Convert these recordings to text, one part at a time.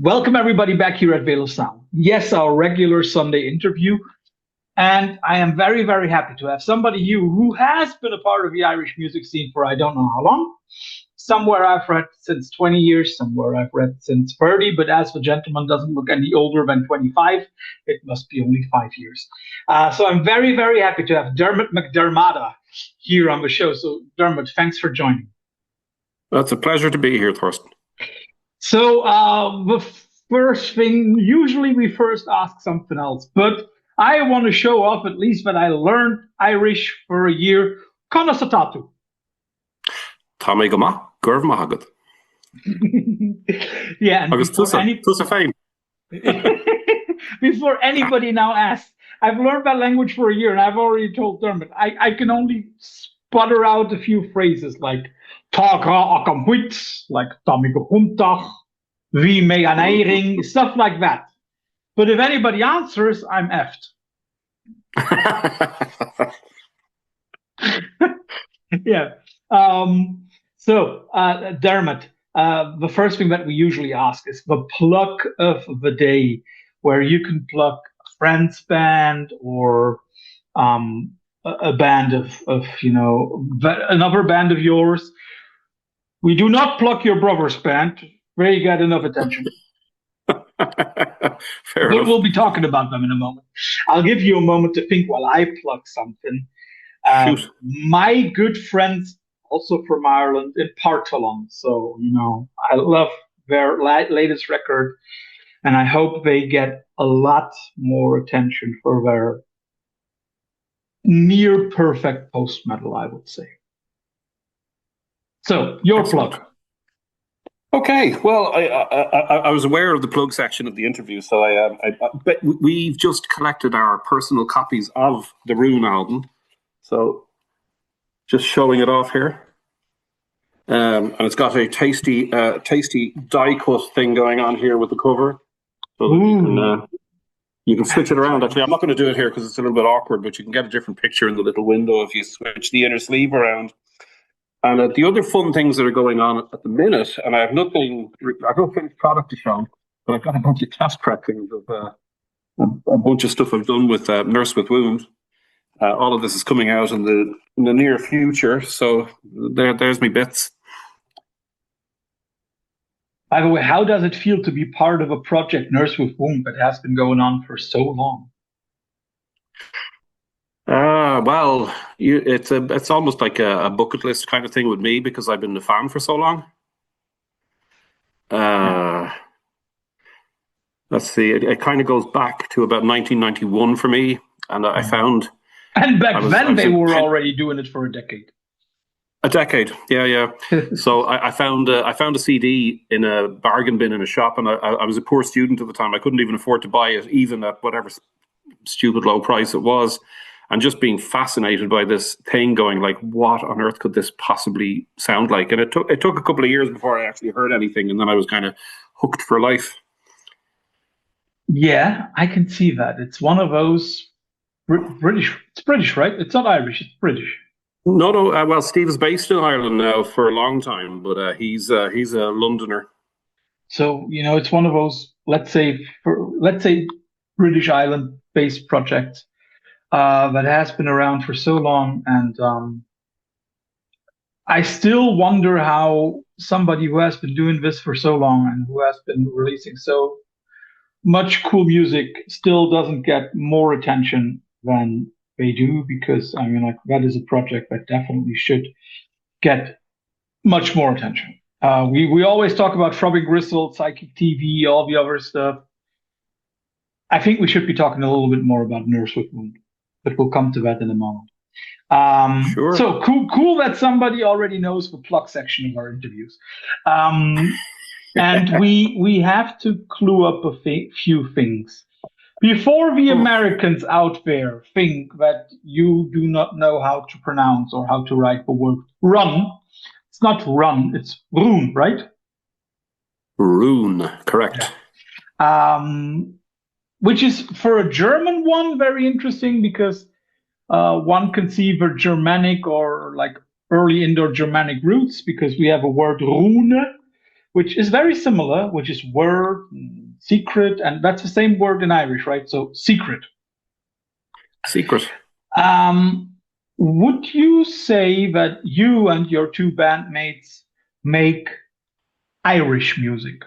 Welcome everybody back here at Rún-sound. Yes, our regular Sunday interview. And I am very, very happy to have somebody here who has been a part of the Irish music scene for I don't know how long. Somewhere I've read since 20 years, somewhere I've read since 30, but as the gentleman doesn't look any older than 25, it must be only 5 years. So I'm very, very happy to have Diarmuid MacDiarmada here on the show. So Diarmuid, thanks for joining. Well, it's a pleasure to be here, Thorsten. So the first thing, usually we first ask something else, but I want to show off at least that I learned Irish for a year. Conna satatu. Tommy Goma, Gurv Mahagad. Yeah, and before anybody now asks, I've learned that language for a year, and I've already told Diarmuid, I can only sputter out a few phrases like Taka akamwit, like Tommy Gopuntach, Vi me aneiring, stuff like that. But if anybody answers, I'm effed. Yeah. So, Diarmuid, the first thing that we usually ask is the pluck of the day, where you can pluck a friend's band or a band of another band of yours. We do not pluck your brother's band. They get enough attention. We'll be talking about them in a moment. I'll give you a moment to think while I pluck something. My good friends, also from Ireland, in Partholon. So, I love their latest record, and I hope they get a lot more attention for their near perfect post-metal, I would say. So, your plug. Okay, well, I was aware of the plug section of the interview, so but we've just collected our personal copies of the Rún album, so just showing it off here, and it's got a tasty die cut thing going on here with the cover, so that you can switch it around. Actually, I'm not going to do it here because it's a little bit awkward, but you can get a different picture in the little window if you switch the inner sleeve around. And the other fun things that are going on at the minute, and I've no finished product to show, but I've got a bunch of test pressings of a bunch of stuff I've done with Nurse with Wound. All of this is coming out in the near future, so there's my bits. By the way, how does it feel to be part of a project, Nurse with Wound, that has been going on for so long? Well, it's almost like a bucket list kind of thing with me because I've been a fan for so long. Let's see, it kind of goes back to about 1991 for me, and I found. And back then they were already doing it for a decade. A decade, yeah. So I found a CD in a bargain bin in a shop, and I was a poor student at the time. I couldn't even afford to buy it, even at whatever stupid low price it was. And just being fascinated by this thing, going like, what on earth could this possibly sound like? And it took a couple of years before I actually heard anything, and then I was kind of hooked for life. Yeah, I can see that. It's one of those British. It's British, right? It's not Irish. It's British. No. Well, Steve is based in Ireland now for a long time, but he's a Londoner. So it's one of those. Let's say British Island-based projects. That has been around for so long, and I still wonder how somebody who has been doing this for so long and who has been releasing so much cool music still doesn't get more attention than they do, because that is a project that definitely should get much more attention. We always talk about Throbbing Gristle, Psychic TV, all the other stuff. I think we should be talking a little bit more about Nurse with Wound, but we'll come to that in a moment. Sure. So cool that somebody already knows the plug section of our interviews. And we have to clue up a few things. Before the Americans out there think that you do not know how to pronounce or how to write the word run, it's not run, it's Rún, right? Rún, correct. Which is, for a German one, very interesting, because one can see the Germanic or like early Indo-Germanic roots, because we have a word Rune, which is very similar, which is word, secret, and that's the same word in Irish, right? So secret. Secret. Would you say that you and your two bandmates make Irish music?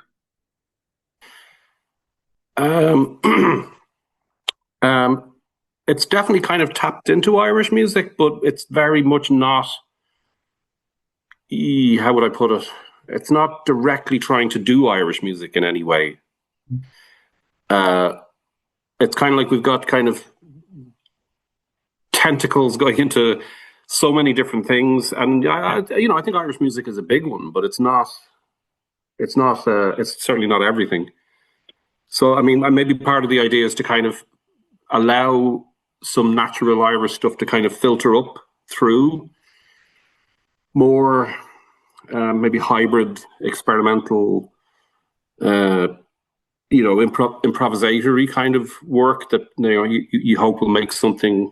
It's definitely kind of tapped into Irish music, but it's very much not, how would I put it? It's not directly trying to do Irish music in any way. It's kind of like we've got kind of tentacles going into so many different things, and I think Irish music is a big one, but it's not. It's certainly not everything. So I mean, maybe part of the idea is to kind of allow some natural Irish stuff to kind of filter up through more maybe hybrid, experimental, improvisatory kind of work that you hope will make something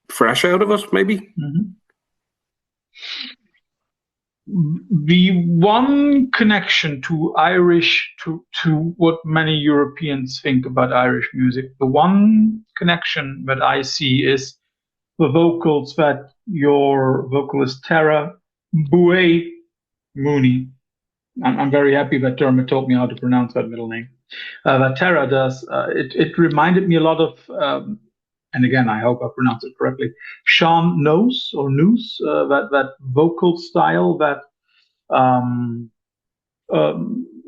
fresh out of it, maybe. Mm-hmm. The one connection to Irish, to what many Europeans think about Irish music, the one connection that I see is the vocals that your vocalist Tara Bouet Mooney, I'm very happy that Dermot told me how to pronounce that middle name, that Tara does. It reminded me a lot of, and again, I hope I pronounce it correctly, Sean Knows or Noose, that vocal style that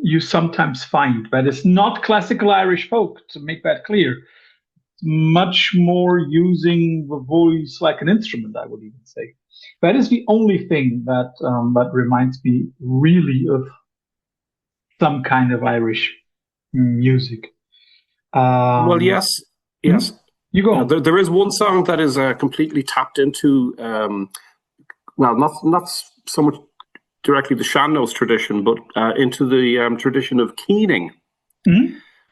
you sometimes find. That is not classical Irish folk, to make that clear. Much more using the voice like an instrument, I would even say. That is the only thing that that reminds me really of some kind of Irish music. Well, yes. You go. There is one song that is completely tapped into, well, not so much directly the Sean-Nós tradition, but into the tradition of keening,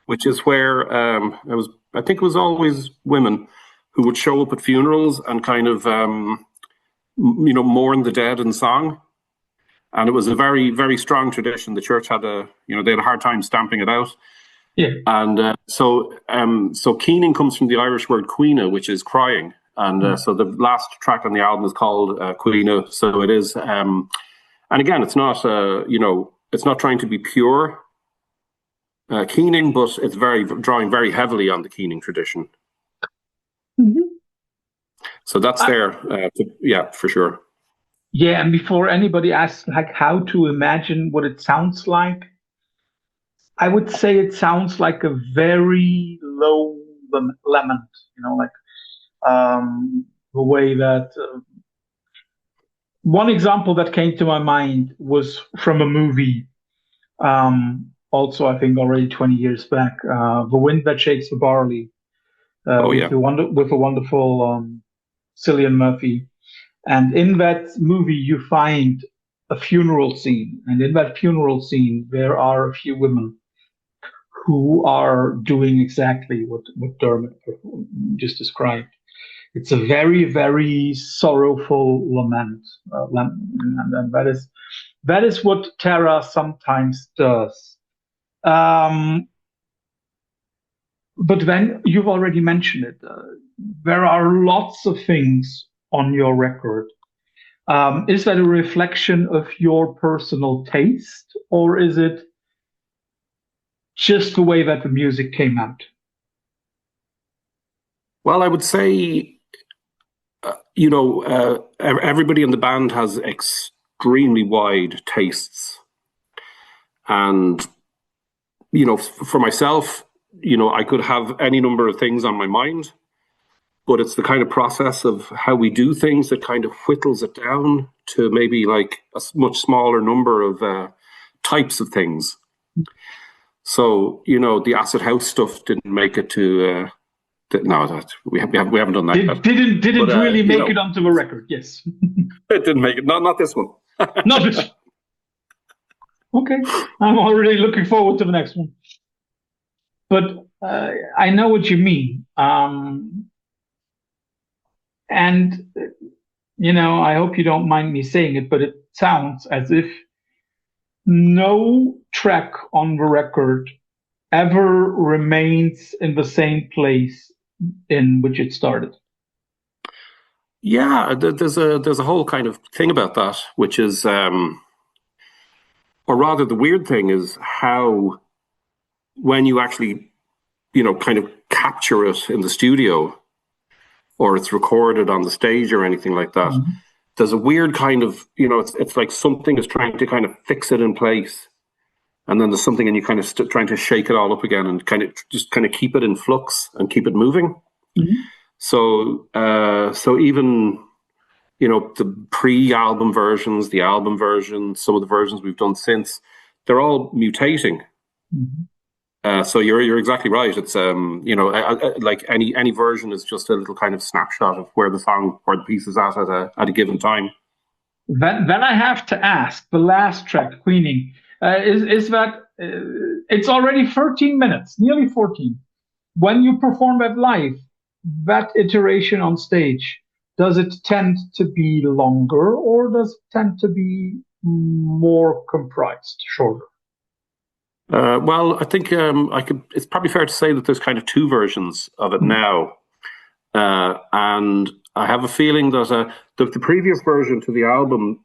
which is where I think it was always women who would show up at funerals and kind of mourn the dead in song. And it was a very, very strong tradition. The church had they had a hard time stamping it out. Yeah. And so keening comes from the Irish word cuina, which is crying. And so the last track on the album is called Cuina. So it is, and again, it's not, it's not trying to be pure keening, but it's drawing very heavily on the keening tradition. Mm-hmm. So that's there, yeah, for sure. Yeah, and before anybody asks like how to imagine what it sounds like, I would say it sounds like a very low lament, like the way that one example that came to my mind was from a movie, also I think already 20 years back, The Wind That Shakes the Barley, with a wonderful Cillian Murphy. And in that movie, you find a funeral scene. And in that funeral scene, there are a few women who are doing exactly what Dermot just described. It's a very, very sorrowful lament. And that is what Tara sometimes does. But then you've already mentioned it. There are lots of things on your record. Is that a reflection of your personal taste, or is it just the way that the music came out? Well, I would say, everybody in the band has extremely wide tastes. And, for myself, I could have any number of things on my mind, but it's the kind of process of how we do things that kind of whittles it down to maybe like a much smaller number of types of things. So, the acid house stuff didn't make it to. No, we haven't done that. Didn't really make it onto the record. Yes, it didn't make it. Not this one. Not this. Okay, I'm already looking forward to the next one. But I know what you mean. And, I hope you don't mind me saying it, but it sounds as if no track on the record ever remains in the same place in which it started. Yeah, there's a whole kind of thing about that, which is, or rather, the weird thing is how when you actually, kind of capture it in the studio, or it's recorded on the stage or anything like that. Mm-hmm. There's a weird kind of, it's like something is trying to kind of fix it in place. And then there's something and you kind of trying to shake it all up again and kind of just kind of keep it in flux and keep it moving. Mm-hmm. So even, the pre-album versions, the album versions, some of the versions we've done since, they're all mutating. Mm-hmm. So you're exactly right. It's like any version is just a little kind of snapshot of where the song or the piece is at a given time. Then I have to ask, the last track, Queening, is that it's already 13 minutes, nearly 14. When you perform that live, that iteration on stage, does it tend to be longer or does it tend to be more comprised, shorter? Well, I think it's probably fair to say that there's kind of two versions of it now. And I have a feeling that the previous version to the album,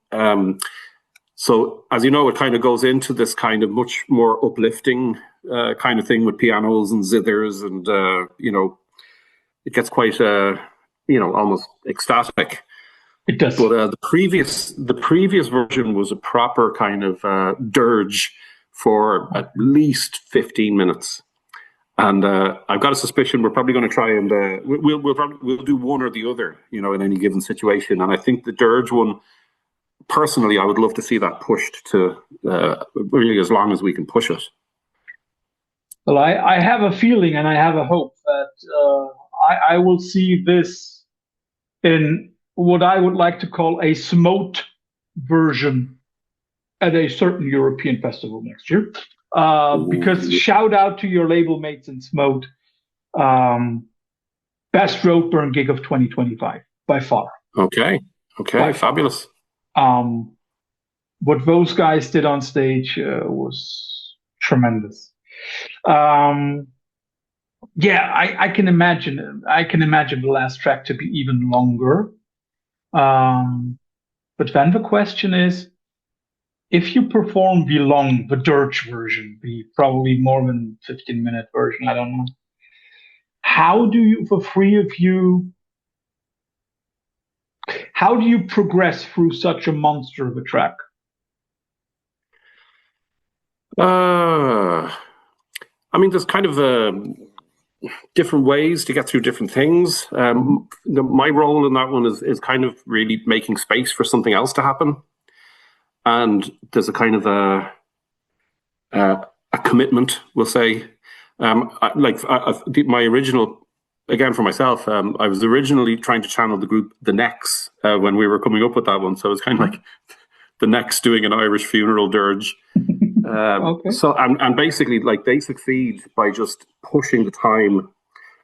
so as you know, it kind of goes into this kind of much more uplifting kind of thing with pianos and zithers and, it gets quite, almost ecstatic. It does. But the previous version was a proper kind of dirge for at least 15 minutes. And I've got a suspicion we're probably going to try and we'll do one or the other, in any given situation. And I think the dirge one, personally, I would love to see that pushed to really as long as we can push it. Well, I have a feeling and I have a hope that I will see this in what I would like to call a smote version at a certain European festival next year. Because shout out to your label mates in Smote. Best Roadburn gig of 2025, by far. Okay, fabulous. What those guys did on stage was tremendous. I can imagine the last track to be even longer. But then the question is, if you perform the dirge version, the probably more than 15-minute version, I don't know, how do you progress through such a monster of a track? I mean, there's kind of different ways to get through different things. My role in that one is kind of really making space for something else to happen. And there's a kind of a commitment, we'll say. My original, again for myself, I was originally trying to channel the group The Necks when we were coming up with that one. So it's kind of like The Necks doing an Irish funeral dirge. Okay. So and basically, like, they succeed by just pushing the time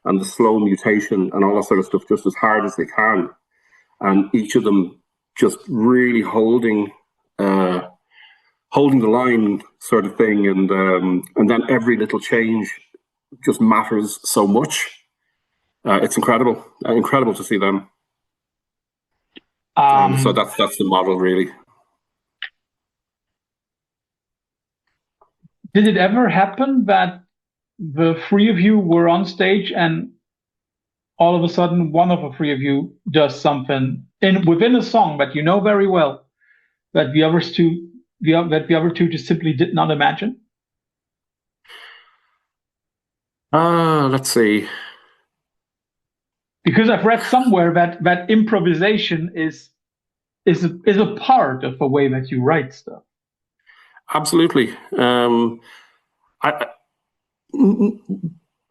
and the slow mutation and all that sort of stuff just as hard as they can, and each of them just really holding the line, sort of thing, and then every little change just matters so much. It's incredible to see them. So that's the model, really. Did it ever happen that the three of you were on stage and all of a sudden one of the three of you does something within a song that you know very well that the other two just simply did not imagine? Let's see. Because I've read somewhere that improvisation is a part of the way that you write stuff. Absolutely.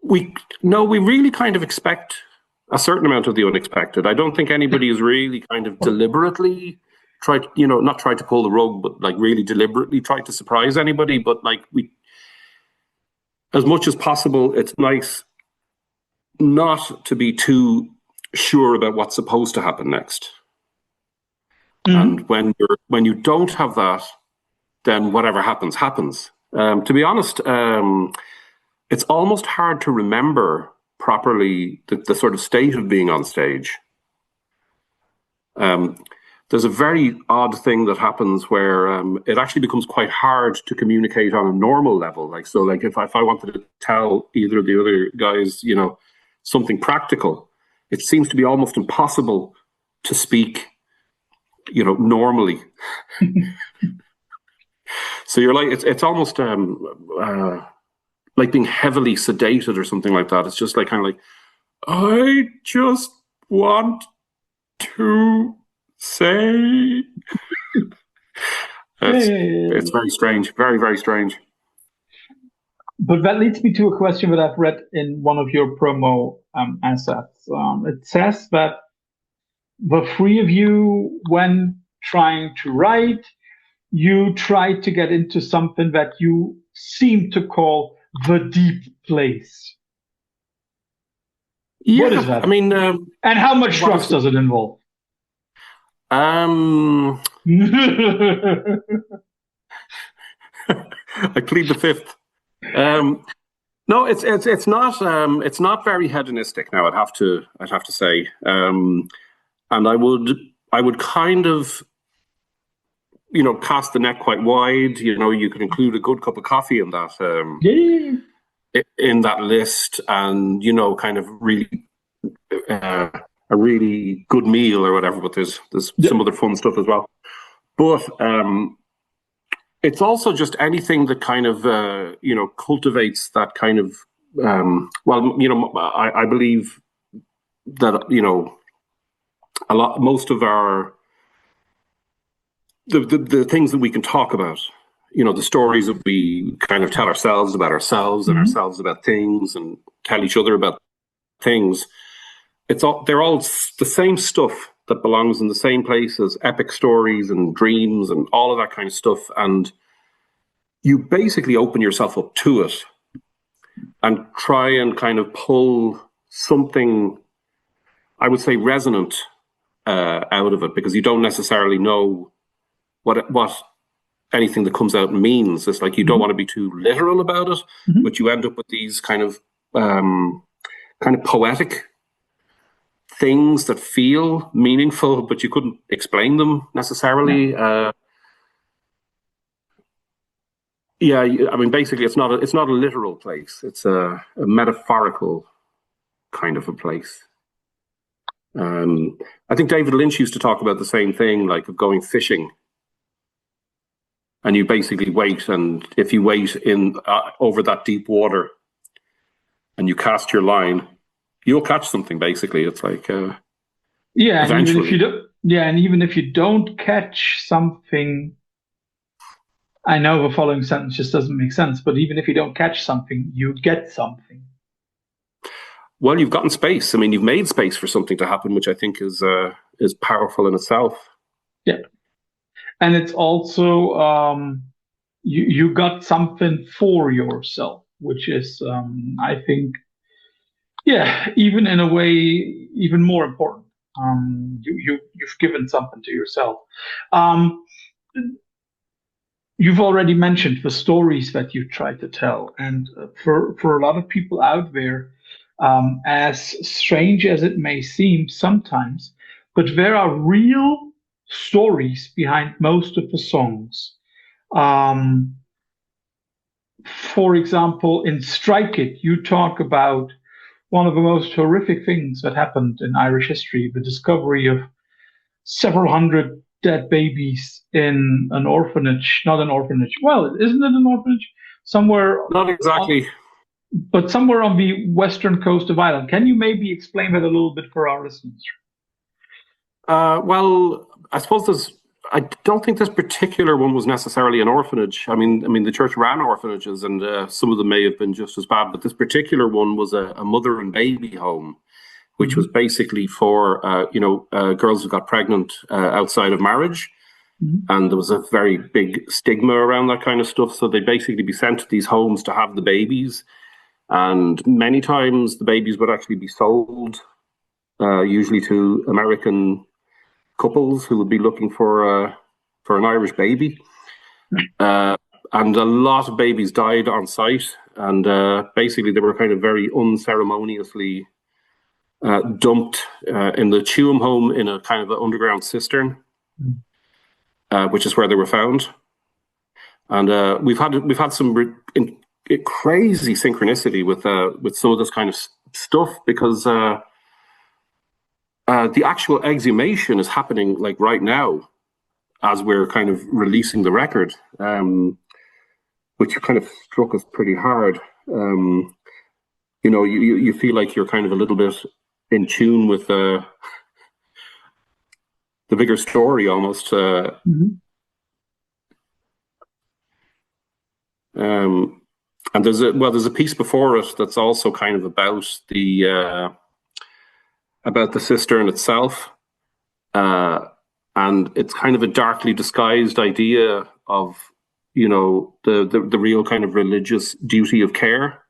We really kind of expect a certain amount of the unexpected. I don't think anybody is really kind of deliberately not tried to pull the rug, but like really deliberately tried to surprise anybody. But like, we, as much as possible, it's nice not to be too sure about what's supposed to happen next. Mm-hmm. And when you don't have that, then whatever happens, happens. To be honest, it's almost hard to remember properly the sort of state of being on stage. There's a very odd thing that happens where it actually becomes quite hard to communicate on a normal level. Like, so like if I wanted to tell either of the other guys, you know, something practical, it seems to be almost impossible to speak, you know, normally. So you're like, it's almost like being heavily sedated or something like that. It's just like kind of like, I just want to say. It's very strange, very, very strange. But that leads me to a question that I've read in one of your promo assets. It says that the three of you, when trying to write, you try to get into something that you seem to call the deep place. Yeah, what is that? I mean, and how much drugs does it involve? I plead the fifth. No, it's not very hedonistic now. I'd have to say, and I would kind of, you know, cast the net quite wide. You know, you could include a good cup of coffee in that in that list, and you know, kind of really a really good meal or whatever. But there's some other fun stuff as well. But it's also just anything that kind of you know, cultivates that kind of well, you know, I believe that, you know, most of our the things that we can talk about, you know, the stories that we kind of tell ourselves about ourselves and ourselves about things and tell each other about things. They're all the same stuff that belongs in the same places, epic stories and dreams and all of that kind of stuff. And you basically open yourself up to it and try and kind of pull something, I would say, resonant out of it, because you don't necessarily know what anything that comes out means. It's like you don't want to be too literal about it, but you end up with these kind of poetic things that feel meaningful, but you couldn't explain them necessarily. Yeah, I mean, basically, it's not a literal place. It's a metaphorical kind of a place. I think David Lynch used to talk about the same thing, like of going fishing. And you basically wait, and if you wait in over that deep water, and you cast your line, you'll catch something. Basically, it's like yeah, and eventually. Even if you don't catch something, I know the following sentence just doesn't make sense. But even if you don't catch something, you get something. Well, you've gotten space. I mean, you've made space for something to happen, which I think is powerful in itself. Yeah. And it's also you got something for yourself, which is I think, even in a way, even more important. You've given something to yourself. You've already mentioned the stories that you try to tell, and for a lot of people out there, as strange as it may seem sometimes, but there are real stories behind most of the songs. For example, in Strike It, you talk about one of the most horrific things that happened in Irish history, the discovery of several hundred dead babies in an orphanage. Not an orphanage. Well, isn't it an orphanage? Somewhere. Not exactly. But somewhere on the western coast of Ireland. Can you maybe explain that a little bit for our listeners? Well, I suppose I don't think this particular one was necessarily an orphanage. I mean, the church ran orphanages, and some of them may have been just as bad. But this particular one was a mother and baby home, which was basically for girls who got pregnant outside of marriage, and there was a very big stigma around that kind of stuff. So they'd basically be sent to these homes to have the babies, and many times the babies would actually be sold, usually to American couples who would be looking for an Irish baby. and a lot of babies died on site. And basically, they were kind of very unceremoniously dumped in the Tuam home in a kind of an underground cistern, which is where they were found. And we've had some crazy synchronicity with some of this kind of stuff, because the actual exhumation is happening like right now as we're kind of releasing the record, which kind of struck us pretty hard. You know, you feel like you're kind of a little bit in tune with the bigger story almost. And there's a piece before it that's also kind of about the cistern itself, and it's kind of a darkly disguised idea of, you know, the real kind of religious duty of care,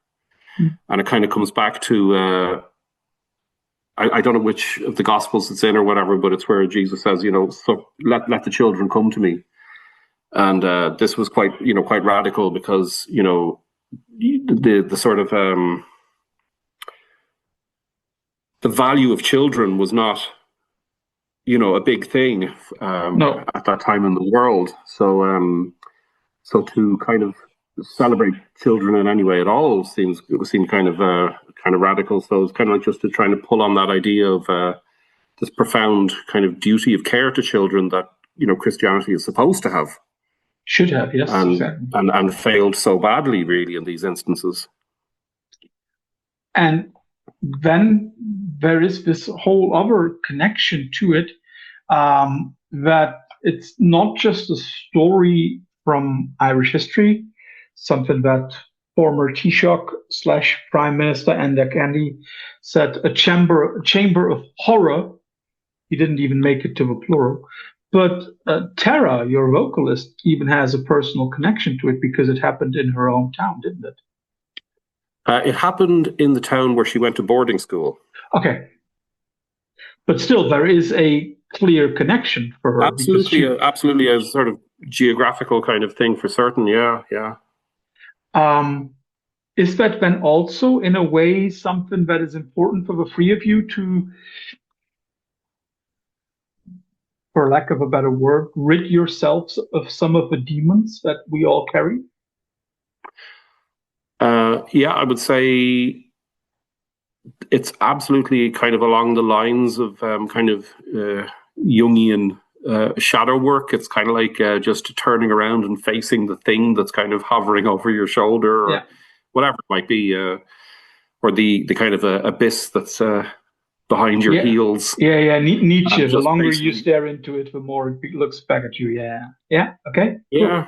and it kind of comes back to I don't know which of the Gospels it's in or whatever, but it's where Jesus says, you know, so let the children come to me. And this was quite radical, because, you know, the sort of the value of children was not, you know, a big thing at that time in the world. So to kind of celebrate children in any way at all seemed kind of radical. So it's kind of like just to trying to pull on that idea of this profound kind of duty of care to children that, you know, Christianity is supposed to have. Should have, yes, exactly. And failed so badly, really, in these instances. And then there is this whole other connection to it, that it's not just a story from Irish history, something that former Taoiseach / Prime Minister Enda Kenny said, a chamber of horror. He didn't even make it to the plural. But Tara, your vocalist, even has a personal connection to it, because it happened in her own town, didn't it? It happened in the town where she went to boarding school. Okay. But still, there is a clear connection for her. Absolutely a sort of geographical kind of thing for certain, yeah. Is that then also, in a way, something that is important for the three of you to, for lack of a better word, rid yourselves of some of the demons that we all carry? Yeah, I would say it's absolutely kind of along the lines of kind of Jungian shadow work. It's kind of like just turning around and facing the thing that's kind of hovering over your shoulder, or whatever it might be, or the kind of abyss that's behind your heels. Yeah. Nietzsche. The longer you stare into it, the more it looks back at you. Yeah. Okay. Yeah,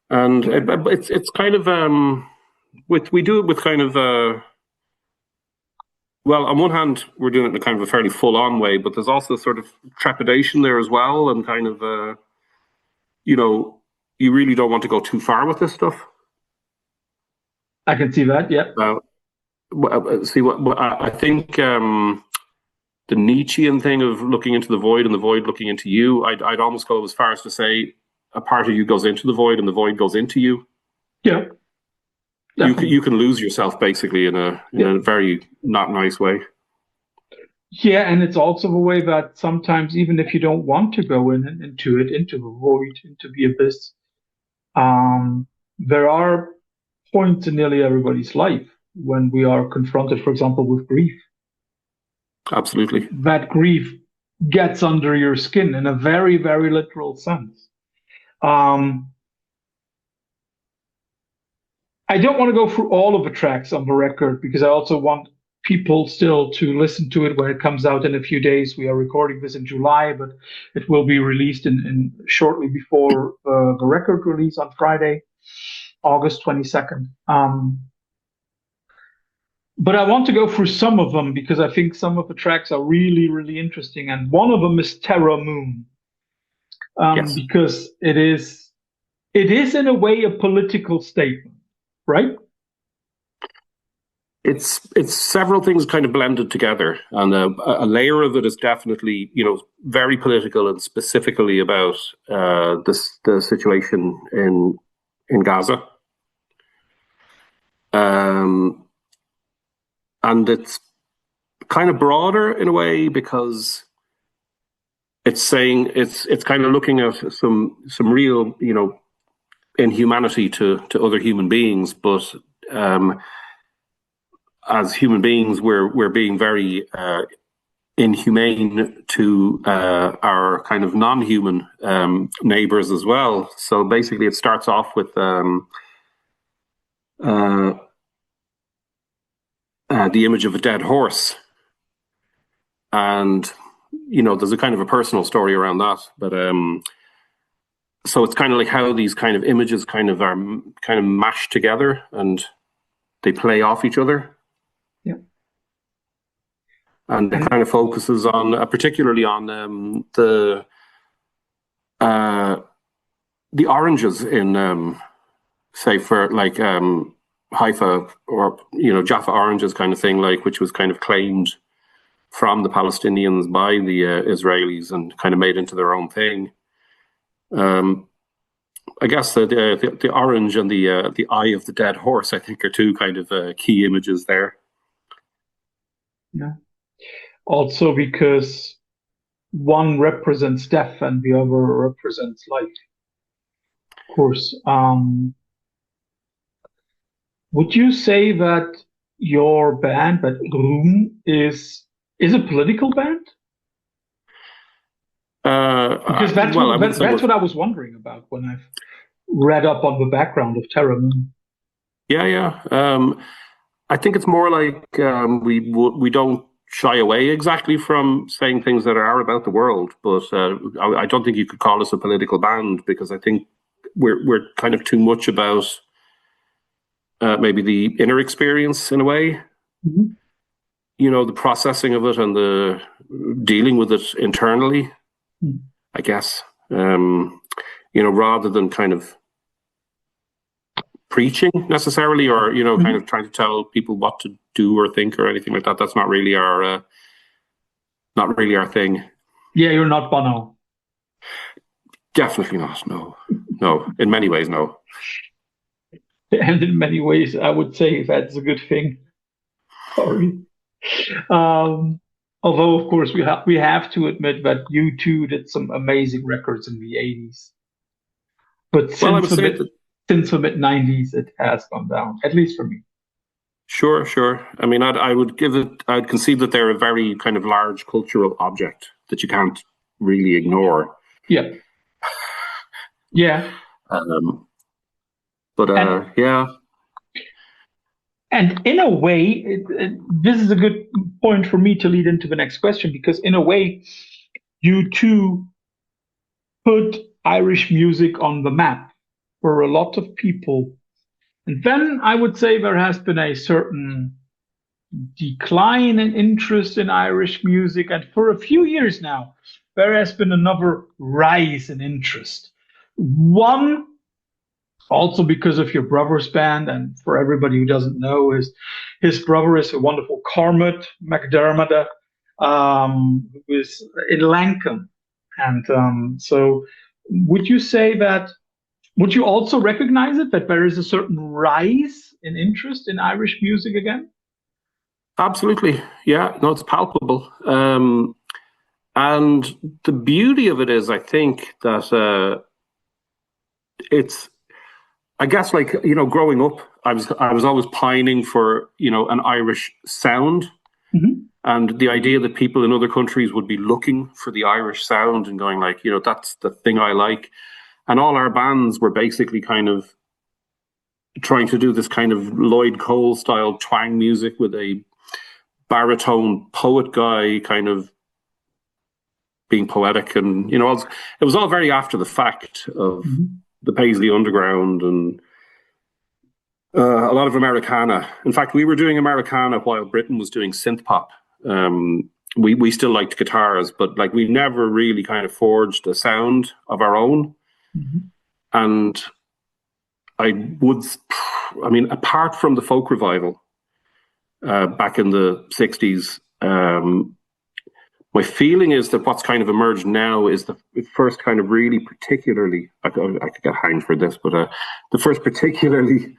cool. And it's kind of we do it with kind of well, on one hand, we're doing it in a kind of a fairly full-on way, but there's also sort of trepidation there as well, and kind of you know, you really don't want to go too far with this stuff. I can see that. Yeah. See what I think. The Nietzschean thing of looking into the void and the void looking into you, I'd almost go as far as to say a part of you goes into the void and the void goes into you. Yeah. You can lose yourself basically in a very not nice way. Yeah, and it's also the way that sometimes, even if you don't want to go into the void, into the abyss, there are points in nearly everybody's life when we are confronted, for example, with grief. Absolutely. That grief gets under your skin in a very, very literal sense. I don't want to go through all of the tracks on the record, because I also want people still to listen to it when it comes out in a few days. We are recording this in July, but it will be released in shortly before the record release on Friday, August 22nd. But I want to go through some of them, because I think some of the tracks are really, really interesting. And one of them is Terra Moon, because it is in a way a political statement, right? it's several things kind of blended together, and a layer of it is definitely, very political and specifically about the situation in Gaza, and it's kind of broader in a way because it's saying it's kind of looking at some real inhumanity to other human beings, but as human beings, we're being very inhumane to our kind of non-human neighbors as well. So basically, it starts off with the image of a dead horse, and there's a kind of a personal story around that. But so it's kind of like how these kind of images kind of are kind of mashed together and they play off each other. And it kind of focuses on, particularly on the oranges in, say, for like Haifa or Jaffa oranges kind of thing, like which was kind of claimed from the Palestinians by the Israelis and kind of made into their own thing. I guess the orange and the eye of the dead horse, I think, are two kind of key images there. Yeah. Also because one represents death and the other represents life. Of course. Would you say that your band, that Rún, is a political band? Because that's what I was wondering about when I've read up on the background of Terra Moon. Yeah. I think it's more like we don't shy away exactly from saying things that are about the world, but I don't think you could call us a political band because I think we're kind of too much about maybe the inner experience in a way. Mm-hmm. The processing of it and the dealing with it internally, I guess. Rather than kind of preaching necessarily, or kind of trying to tell people what to do or think or anything like that. That's not really our thing. Yeah, you're not Bono. Definitely not. No. In many ways, no. And in many ways, I would say that's a good thing. Sorry. Although, of course, we have to admit that U2 did some amazing records in the 80s. But since the mid-90s, it has gone down, at least for me. Sure. I mean, I'd concede that they're a very kind of large cultural object that you can't really ignore. Yeah. Yeah. Yeah. And in a way, this is a good point for me to lead into the next question, because in a way, U2 put Irish music on the map for a lot of people. And then I would say there has been a certain decline in interest in Irish music. And for a few years now, there has been another rise in interest. One, also because of your brother's band, and for everybody who doesn't know, his brother is a wonderful Cormac MacDiarmada, who is in Lankum. And so would you also recognize it, that there is a certain rise in interest in Irish music again? Absolutely. Yeah, no, it's palpable. And the beauty of it is, I think, that it's, I guess, like, growing up, I was always pining for, an Irish sound. Mm-hmm. And the idea that people in other countries would be looking for the Irish sound and going like, that's the thing I like. And all our bands were basically kind of trying to do this kind of Lloyd Cole style twang music with a baritone poet guy kind of being poetic. And, it was all very after the fact of the Paisley Underground and a lot of Americana. In fact, we were doing Americana while Britain was doing synth pop. We still liked guitars, but like we never really kind of forged a sound of our own. Mm-hmm. And apart from the folk revival, back in the 60s. My feeling is that what's kind of emerged now is the first kind of really particularly, I could get hanged for this, but the first particularly,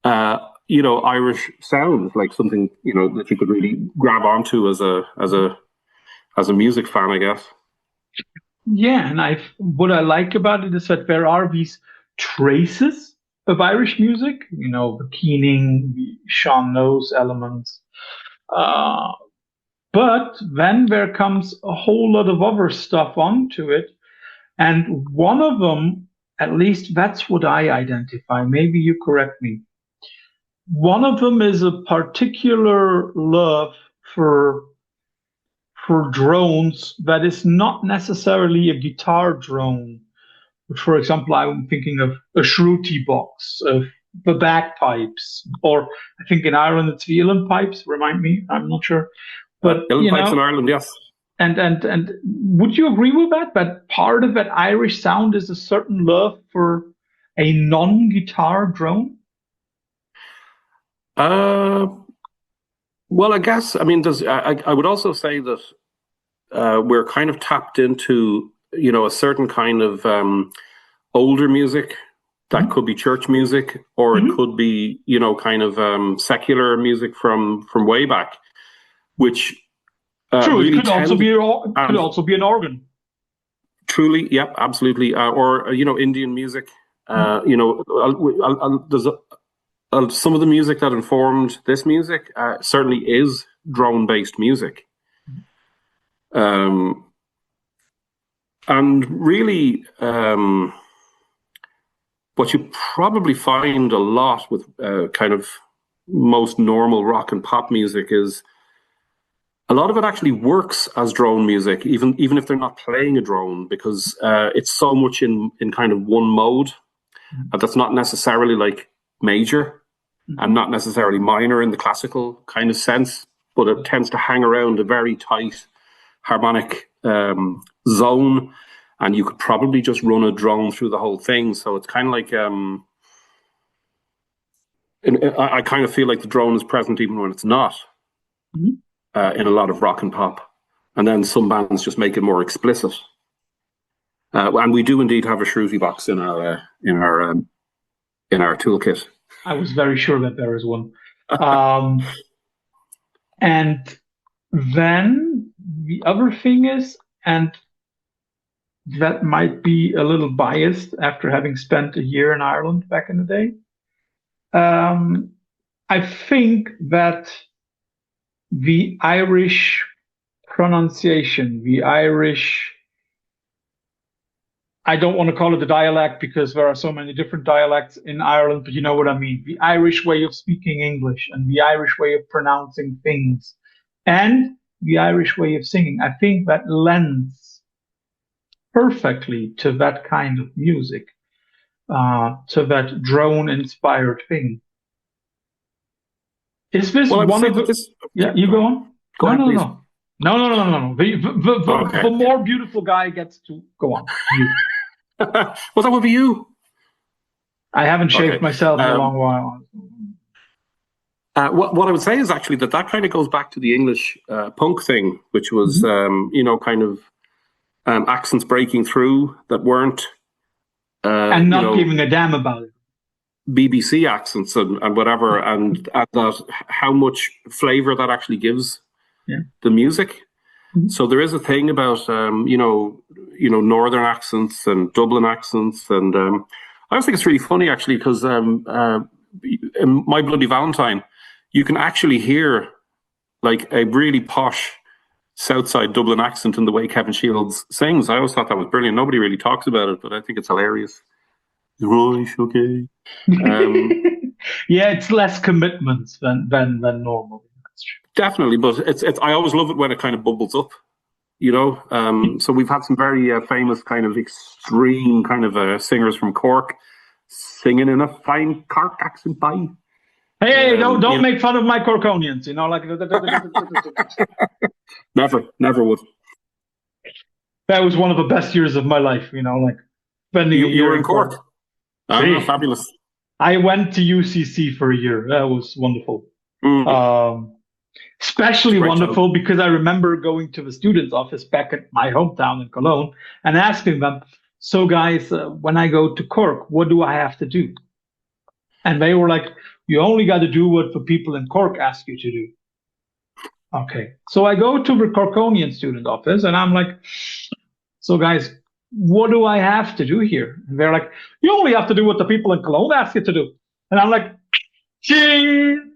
Irish sound, like something, that you could really grab onto as a music fan, I guess. Yeah, and what I like about it is that there are these traces of Irish music, the keening, the Sean Nose elements. But then there comes a whole lot of other stuff onto it. And one of them, at least that's what I identify, maybe you correct me. One of them is a particular love for drones that is not necessarily a guitar drone. But for example, I'm thinking of a shruti box, of the bagpipes, or I think in Ireland it's the uilleann pipes, remind me, I'm not sure. But uilleann pipes in Ireland, yes. And would you agree with that? That part of that Irish sound is a certain love for a non-guitar drone? Well, I guess, I would also say that we're kind of tapped into, a certain kind of older music that could be church music, or it could be, kind of secular music from way back, which true, really it could also be an organ. Truly, yep, absolutely. Or Indian music. There's some of the music that informed this music certainly is drone-based music. And really, what you probably find a lot with kind of most normal rock and pop music is a lot of it actually works as drone music, even if they're not playing a drone, because it's so much in kind of one mode that's not necessarily like major and not necessarily minor in the classical kind of sense, but it tends to hang around a very tight harmonic zone, and you could probably just run a drone through the whole thing. So it's kind of like I kind of feel like the drone is present even when it's not in a lot of rock and pop, and then some bands just make it more explicit. And we do indeed have a shruti box in our toolkit. I was very sure that there is one. And then the other thing is, and that might be a little biased after having spent a year in Ireland back in the day, I think that the Irish pronunciation, the Irish, I don't want to call it a dialect because there are so many different dialects in Ireland, but you know what I mean. The Irish way of speaking English and the Irish way of pronouncing things and the Irish way of singing, I think that lends perfectly to that kind of music, to that drone-inspired thing. Is this one of the... Yeah, you go on. Go ahead, please. No. The more beautiful guy gets to go on. Well, that would be you. I haven't shaved myself in a long while. What I would say is actually that kind of goes back to the English punk thing, which was, kind of accents breaking through that weren't... and not giving a damn about it. BBC accents and whatever, and that how much flavor that actually gives the music. So there is a thing about northern accents and Dublin accents, and I always think it's really funny actually because in My Bloody Valentine, you can actually hear like a really posh Southside Dublin accent in the way Kevin Shields sings. I always thought that was brilliant. Nobody really talks about it, but I think it's hilarious. Shoegaze. Yeah, it's less commitments than normal. That's true. Definitely, but it's I always love it when it kind of bubbles up, So we've had some very famous kind of extreme kind of singers from Cork singing in a fine Cork accent. By hey, don't make fun of my Corkonians, like never would. That was one of the best years of my life, like spending a year you were in Cork. Fabulous. I went to UCC for a year. That was wonderful. Especially wonderful joke. because I remember going to the student's office back at my hometown in Cologne and asking them, so guys, when I go to Cork, what do I have to do? And they were like, you only got to do what the people in Cork ask you to do. Okay. So I go to the Corkonian student office and I'm like, so guys, what do I have to do here? And they're like, you only have to do what the people in Cologne ask you to do. And I'm like, ching!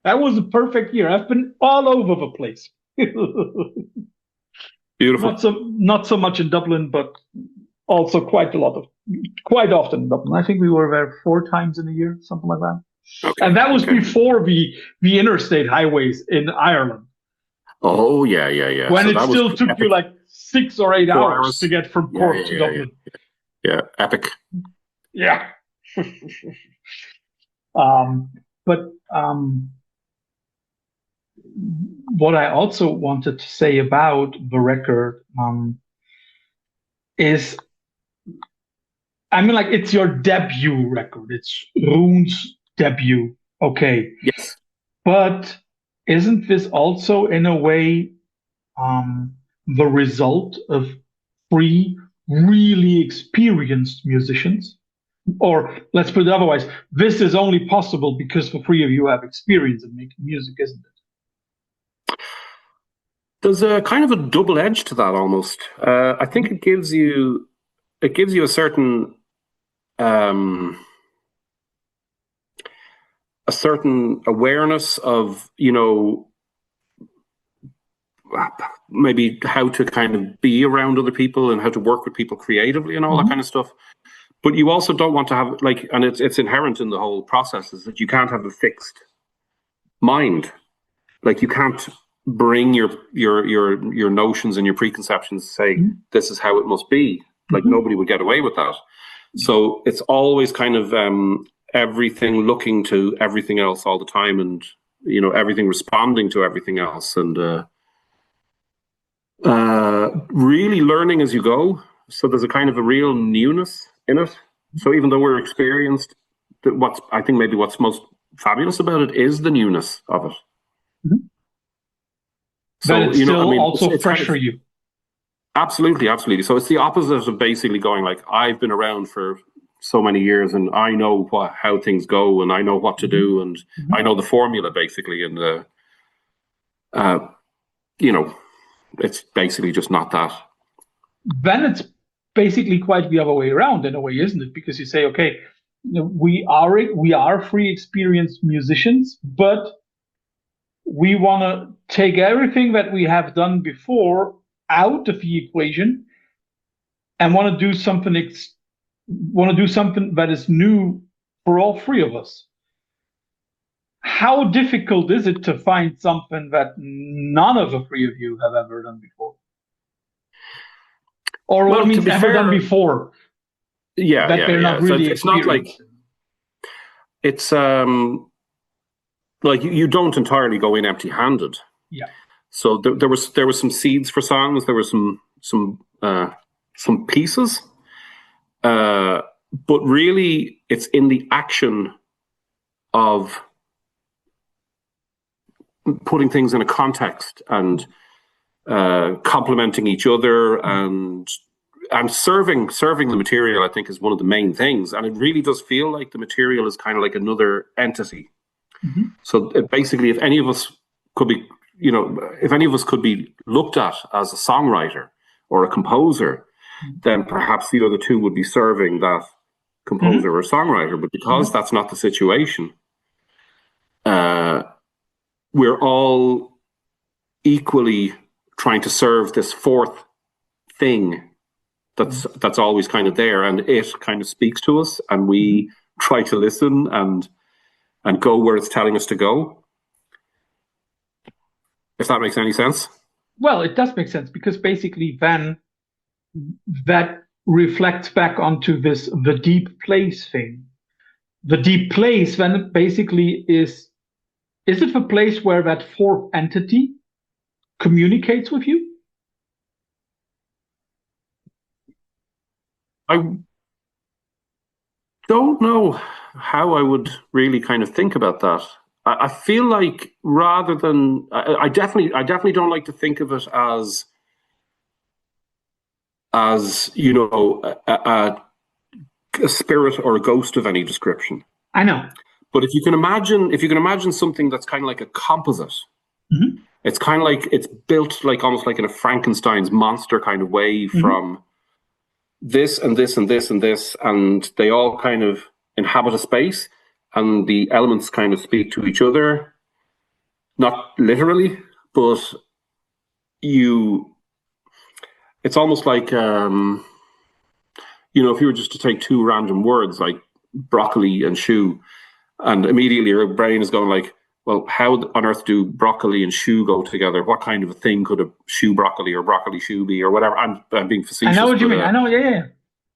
That was a perfect year. I've been all over the place. Beautiful. Not so much in Dublin, but also quite often in Dublin. I think we were there 4 times in a year, something like that. Okay. And that was before the interstate highways in Ireland. Oh yeah. When so it still took epic. You like 6 or 8 hours to get from Cork to Dublin. Yeah, epic. Yeah. What I also wanted to say about the record is, I mean, like, it's your debut record. It's Rún's debut. Okay. Yes. But isn't this also, in a way, the result of 3 really experienced musicians? Or let's put it otherwise, this is only possible because the 3 of you have experience in making music, isn't it? There's a kind of a double edge to that almost. I think it gives you a certain awareness of, maybe how to kind of be around other people and how to work with people creatively and all that kind of stuff. But you also don't want to have, like, and it's inherent in the whole process, is that you can't have a fixed mind. Like, you can't bring your notions and your preconceptions to say this is how it must be. Like, nobody would get away with that. So it's always kind of everything looking to everything else all the time, and everything responding to everything else, and really learning as you go. So there's a kind of a real newness in it. So even though we're experienced, I think maybe what's most fabulous about it is the newness of it. So, but it's still also it's fresh for you. Absolutely. So it's the opposite of basically going like, I've been around for so many years and I know how things go and I know what to do and I know the formula basically, and it's basically just not that. Then it's basically quite the other way around in a way, isn't it? Because you say, okay, we are 3 experienced musicians, but we want to take everything that we have done before out of the equation and want to do something that is new for all 3 of us. How difficult is it to find something that none of the 3 of you have ever done before? Or what means ever done before? Yeah, that they're not really so it's not like it's like you don't entirely go in empty-handed. Yeah. So there was some seeds for songs. There were some pieces, but really it's in the action of putting things in a context and complementing each other and serving the material, I think, is one of the main things. And it really does feel like the material is kind of like another entity. So basically, if any of us could be looked at as a songwriter or a composer, then perhaps the other 2 would be serving that composer or songwriter. But because that's not the situation, we're all equally trying to serve this 4th thing that's always kind of there, and it kind of speaks to us, and we try to listen and go where it's telling us to go. If that makes any sense. Well, it does make sense, because basically then that reflects back onto the deep place thing. The deep place then basically is it the place where that 4th entity communicates with you? don't know how I would really kind of think about that. I feel like rather than I definitely don't like to think of it as you know a spirit or a ghost of any description. I know. But if you can imagine something that's kind of like a composite, Mm-hmm. it's kind of like it's built like almost like in a Frankenstein's monster kind of way from this and this and this and this, and they all kind of inhabit a space, and the elements kind of speak to each other, not literally, but it's almost like if you were just to take two random words like broccoli and shoe, and immediately your brain is going like, well, how on earth do broccoli and shoe go together? What kind of a thing could a shoe broccoli or broccoli shoe be, or whatever? I'm being facetious. I know what you mean. I know, yeah.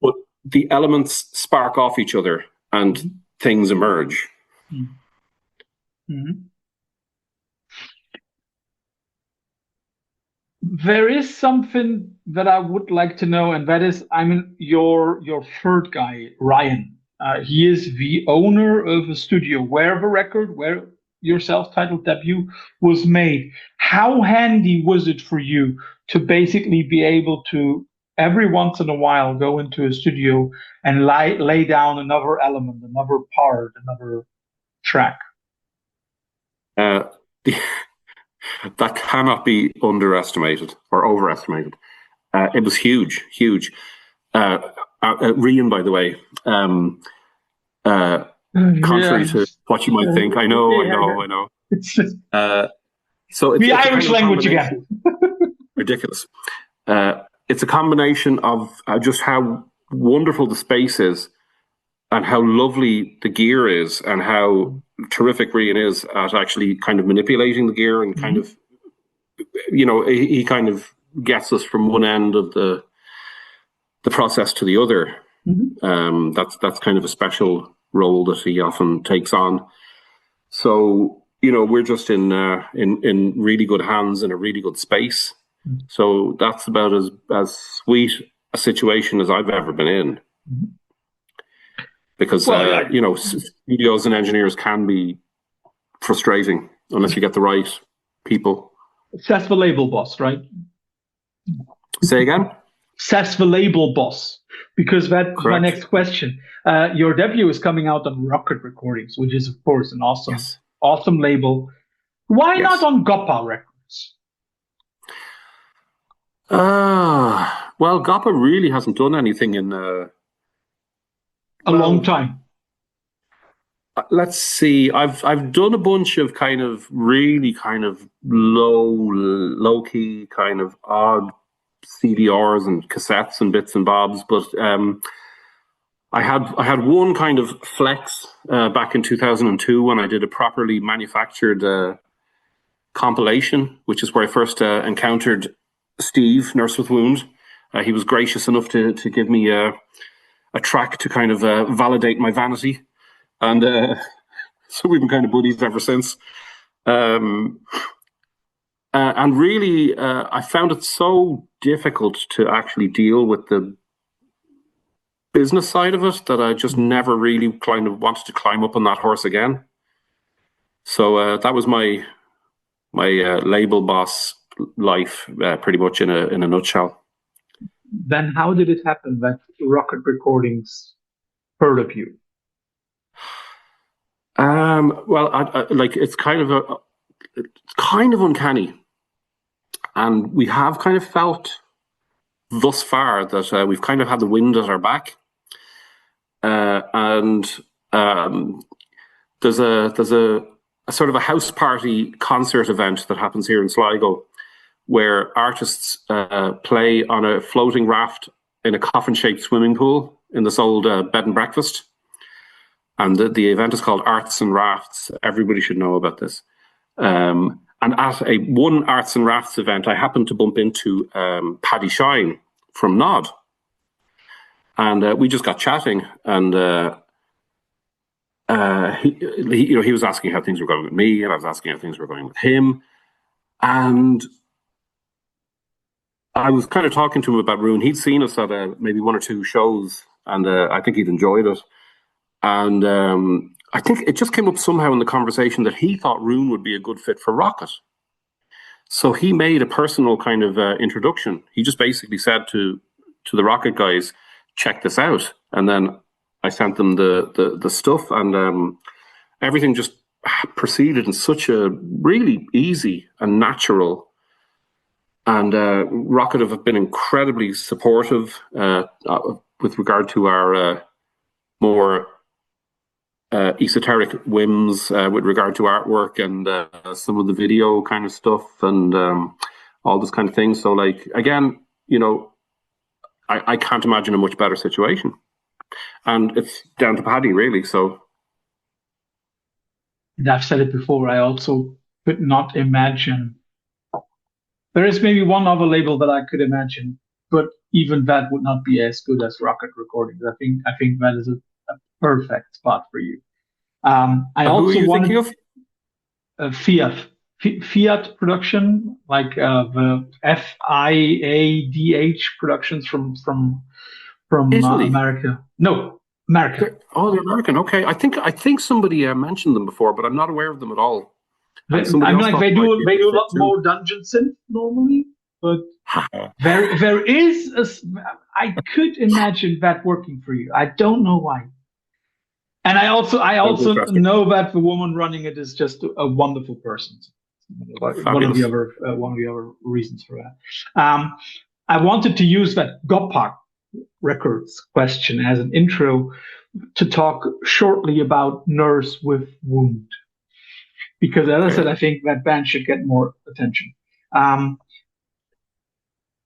But the elements spark off each other and things emerge. Mm-hmm. There is something that I would like to know, and that is, I mean, your third guy, Ryan. He is the owner of a studio where your self-titled debut was made. How handy was it for you to basically be able to every once in a while go into a studio and lay down another element, another part, another track? That cannot be underestimated or overestimated. It was huge. Rian, by the way, contrary to what you might think, I know. It's just so the it's Irish language again. Ridiculous. It's a combination of just how wonderful the space is, and how lovely the gear is, and how terrific Rian is at actually kind of manipulating the gear and kind of, he kind of gets us from one end of the process to the other. That's kind of a special role that he often takes on. So, we're just in really good hands in a really good space. So that's about as sweet a situation as I've ever been in. Because, studios and engineers can be frustrating unless you get the right people. Says the label boss, right? Say again? Says the label boss. Because that's my next question. Your debut is coming out on Rocket Recordings, which is, of course, an awesome label. Why not on Goppa Records? Well, Goppa really hasn't done anything in... a long time. Let's see. I've done a bunch of kind of really kind of low key kind of odd CDRs and cassettes and bits and bobs, but I had one kind of flex back in 2002 when I did a properly manufactured compilation, which is where I first encountered Steve, Nurse with Wound. He was gracious enough to give me a track to kind of validate my vanity, and so we've been kind of buddies ever since. And really, I found it so difficult to actually deal with the business side of it that I just never really kind of wanted to climb up on that horse again. So that was my label boss life, pretty much in a nutshell. Then how did it happen that Rocket Recordings heard of you? Well, I like it's kind of uncanny, and we have kind of felt thus far that we've kind of had the wind at our back, and there's a sort of a house party concert event that happens here in Sligo, where artists play on a floating raft in a coffin-shaped swimming pool in this old bed and breakfast. And the event is called Arts and Rafts. Everybody should know about this. And at one Arts and Rafts event, I happened to bump into Paddy Shine from Nod. And we just got chatting, and he was asking how things were going with me, and I was asking how things were going with him. And I was kind of talking to him about Rún. He'd seen us at maybe one or two shows, and I think he'd enjoyed it. And I think it just came up somehow in the conversation that he thought Rún would be a good fit for Rocket. So he made a personal kind of introduction. He just basically said to the Rocket guys, check this out. And then I sent them the stuff, and everything just proceeded in such a really easy and natural. And Rocket have been incredibly supportive with regard to our more esoteric whims with regard to artwork and some of the video kind of stuff and all this kind of thing. So, like, again, you know, I can't imagine a much better situation. And it's down to Paddy, really. So, and I've said it before, I also could not imagine. There is maybe one other label that I could imagine, but even that would not be as good as Rocket Recordings. I think that is a perfect spot for you. I who also are you thinking wanted of? Fiat production, like the FIADH productions from Italy. America. No, America. Oh, they're American. Okay, I think somebody mentioned them before, but I'm not aware of them at all. I mean, like they do a lot more dungeon synth normally, but there is I could imagine that working for you. I don't know why. And I also know that the woman running it is just a wonderful person. One of the other reasons for that. I wanted to use that Gopak Records question as an intro to talk shortly about Nurse with Wound, because as I said, I think that band should get more attention.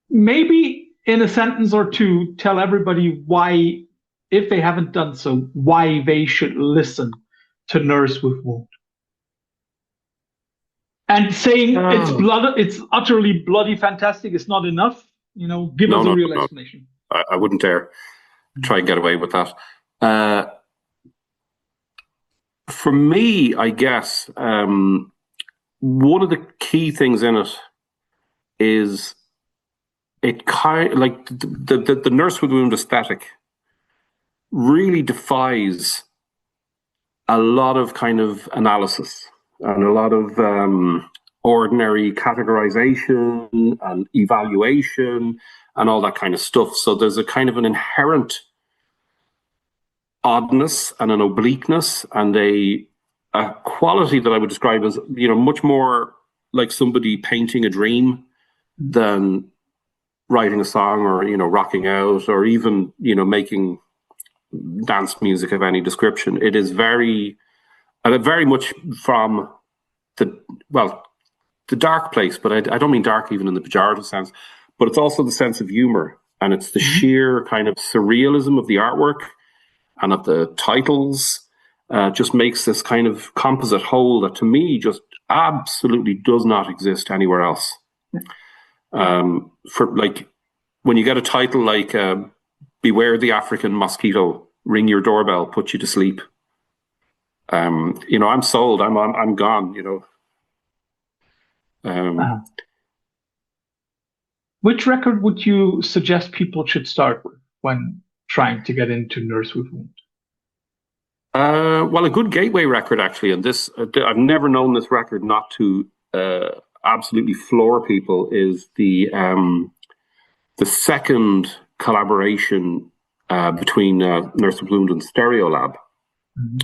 Maybe in a sentence or two, tell everybody why, if they haven't done so, why they should listen to Nurse with Wound. And saying it's utterly bloody fantastic is not enough. You know, give us a real explanation. I wouldn't dare try and get away with that. For me, I guess one of the key things in it is it kind of like the Nurse with Wound aesthetic really defies a lot of kind of analysis and a lot of ordinary categorization and evaluation and all that kind of stuff. So there's a kind of an inherent oddness and an obliqueness and a quality that I would describe as, you know, much more like somebody painting a dream than writing a song or, you know, rocking out or even, you know, making dance music of any description. It is very much from the dark place, but I don't mean dark even in the pejorative sense, but it's also the sense of humor, and it's the sheer kind of surrealism of the artwork and of the titles just makes this kind of composite whole that to me just absolutely does not exist anywhere else. For like when you get a title like Beware the African Mosquito, Ring Your Doorbell, Put You to Sleep. You know, I'm sold. I'm gone. You know. Which record would you suggest people should start with when trying to get into Nurse with Wound? Well, a good gateway record actually, and this I've never known this record not to absolutely floor people, is the second collaboration between Nurse with Wound and Stereolab,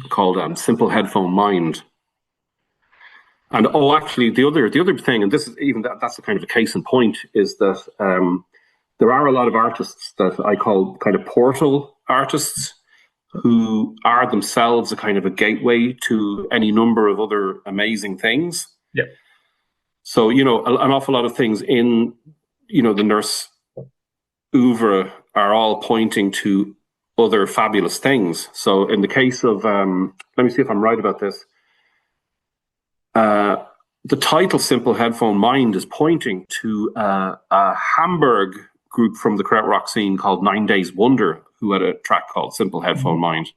called Simple Headphone Mind. And actually, the other thing, and this is even that's a kind of a case in point, is that there are a lot of artists that I call kind of portal artists who are themselves a kind of a gateway to any number of other amazing things. Yeah. So, you know, an awful lot of things in, you know, the Nurse oeuvre are all pointing to other fabulous things. So in the case of, let me see if I'm right about this. The title Simple Headphone Mind is pointing to a Hamburg group from the Psych Rock scene called 9 Days Wonder, who had a track called Simple Headphone Mind.